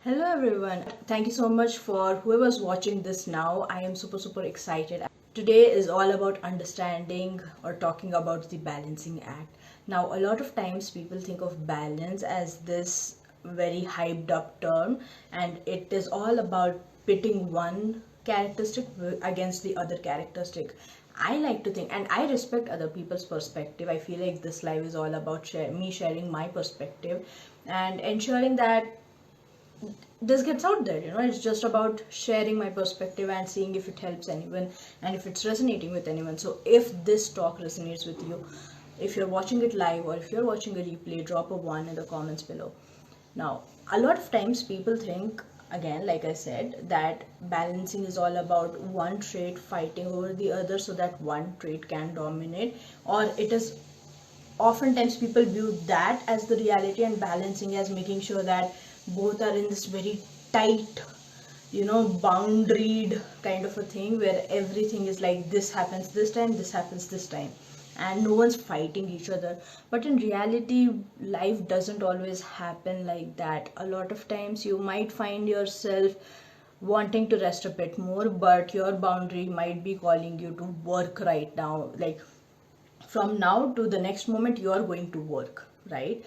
Hello everyone. Thank you so much for whoever's watching this now. I am super excited. Today is all about understanding or talking about the balancing act. Now, a lot of times people think of balance as this very hyped up term, and it is all about pitting one characteristic against the other characteristic. I like to think, and I respect other people's perspective. I feel like this live is all about me sharing my perspective and ensuring that this gets out there. It's just about sharing my perspective and seeing if it helps anyone and if it's resonating with anyone. So if this talk resonates with you, if you're watching it live or if you're watching a replay, drop a one in the comments below. Now, a lot of times people think, again, like I said, that balancing is all about one trait fighting over the other so that one trait can dominate, or it is oftentimes people view that as the reality and balancing as making sure that both are in this very tight, boundaried kind of a thing where everything is like this happens this time, this happens this time, and no one's fighting each other. But in reality, life doesn't always happen like that. A lot of times you might find yourself wanting to rest a bit more, but your boundary might be calling you to work right now. Like, from now to the next moment you are going to work, right?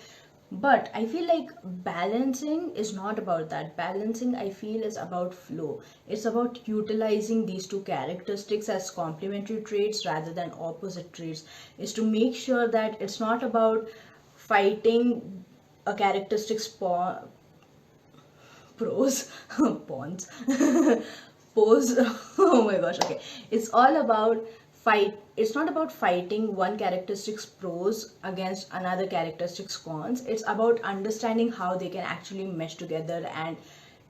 But I feel like balancing is not about that. Balancing, I feel, is about flow. It's about utilizing these two characteristics as complementary traits rather than opposite traits. Is to make sure that it's not about fighting a characteristic pros pawns pose. Oh my gosh, okay. It's all about it's not about fighting one characteristic's pros against another characteristic's cons. It's about understanding how they can actually mesh together and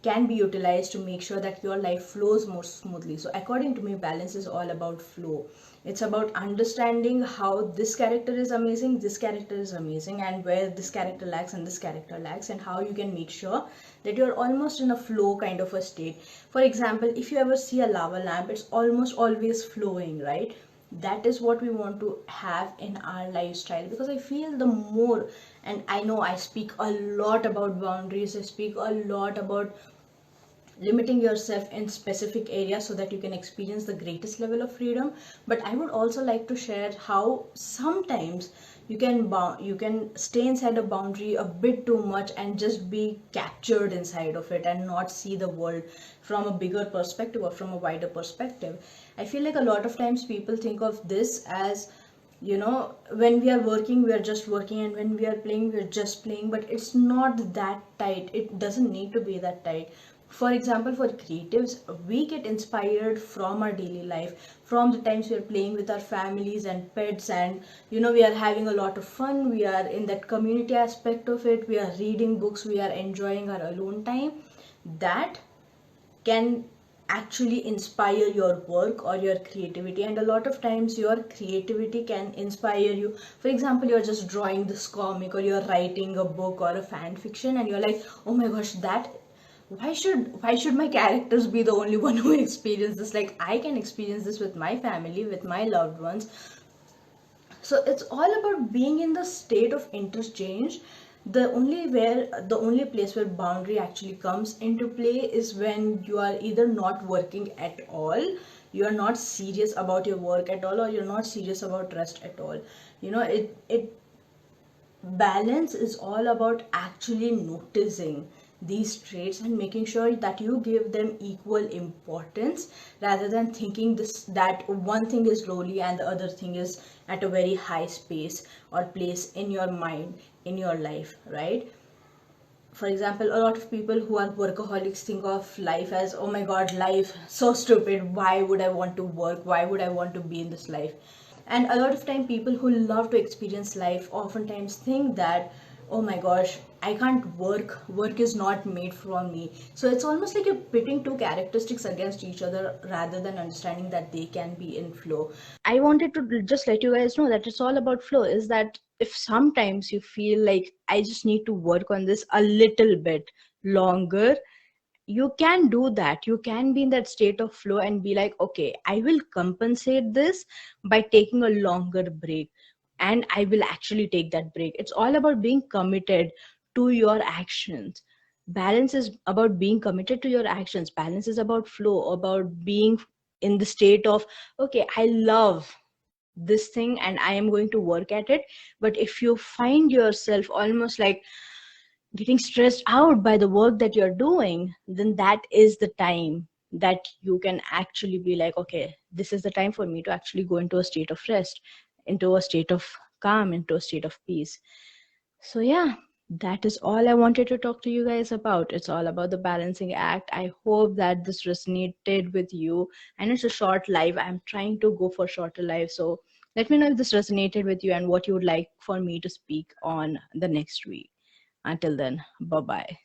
can be utilized to make sure that your life flows more smoothly. So according to me, balance is all about flow. It's about understanding how this character is amazing, this character is amazing, and where this character lacks and this character lacks, and how you can make sure that you're almost in a flow kind of a state. For example, if you ever see a lava lamp, it's almost always flowing, right? That is what we want to have in our lifestyle, because I feel the more, and I know I speak a lot about boundaries, I speak a lot about limiting yourself in specific areas so that you can experience the greatest level of freedom, but I would also like to share how sometimes you can stay inside a boundary a bit too much and just be captured inside of it and not see the world from a bigger perspective or from a wider perspective. I feel like a lot of times people think of this as, when we are working, we are just working, and when we are playing, we are just playing, but it's not that tight. It doesn't need to be that tight. For example, for creatives, we get inspired from our daily life, from the times we are playing with our families and pets, and we are having a lot of fun, we are in that community aspect of it, we are reading books, we are enjoying our alone time. That can actually inspire your work or your creativity, and a lot of times your creativity can inspire you. For example, you're just drawing this comic or you're writing a book or a fan fiction, and you're like, oh my gosh, that why should my characters be the only one who experience this? Like, I can experience this with my family, with my loved ones. So it's all about being in the state of interchange. The only place where boundary actually comes into play is when you are either not working at all, you are not serious about your work at all, or you're not serious about rest at all. It balance is all about actually noticing these traits and making sure that you give them equal importance, rather than thinking this that one thing is lowly and the other thing is at a very high space or place in your mind, in your life, right? For example, a lot of people who are workaholics think of life as, oh my god, life so stupid, why would I want to work, why would I want to be in this life? And a lot of time people who love to experience life oftentimes think that, oh my gosh, I can't work is not made for me. So it's almost like you're pitting two characteristics against each other rather than understanding that they can be in flow. I wanted to just let you guys know that it's all about flow. Is that if sometimes you feel like I just need to work on this a little bit longer, you can do that. You can be in that state of flow and be like, okay, I will compensate this by taking a longer break, and I will actually take that break. It's all about being committed to your actions. Balance is about being committed to your actions. Balance is about flow, about being in the state of, okay, I love this thing and I am going to work at it. But if you find yourself almost like getting stressed out by the work that you're doing, then that is the time that you can actually be like, okay, this is the time for me to actually go into a state of rest, into a state of calm, into a state of peace. So yeah, that is all I wanted to talk to you guys about. It's all about the balancing act. I hope that this resonated with you. And it's a short live. I'm trying to go for shorter live. So let me know if this resonated with you and what you would like for me to speak on the next week. Until then, bye bye.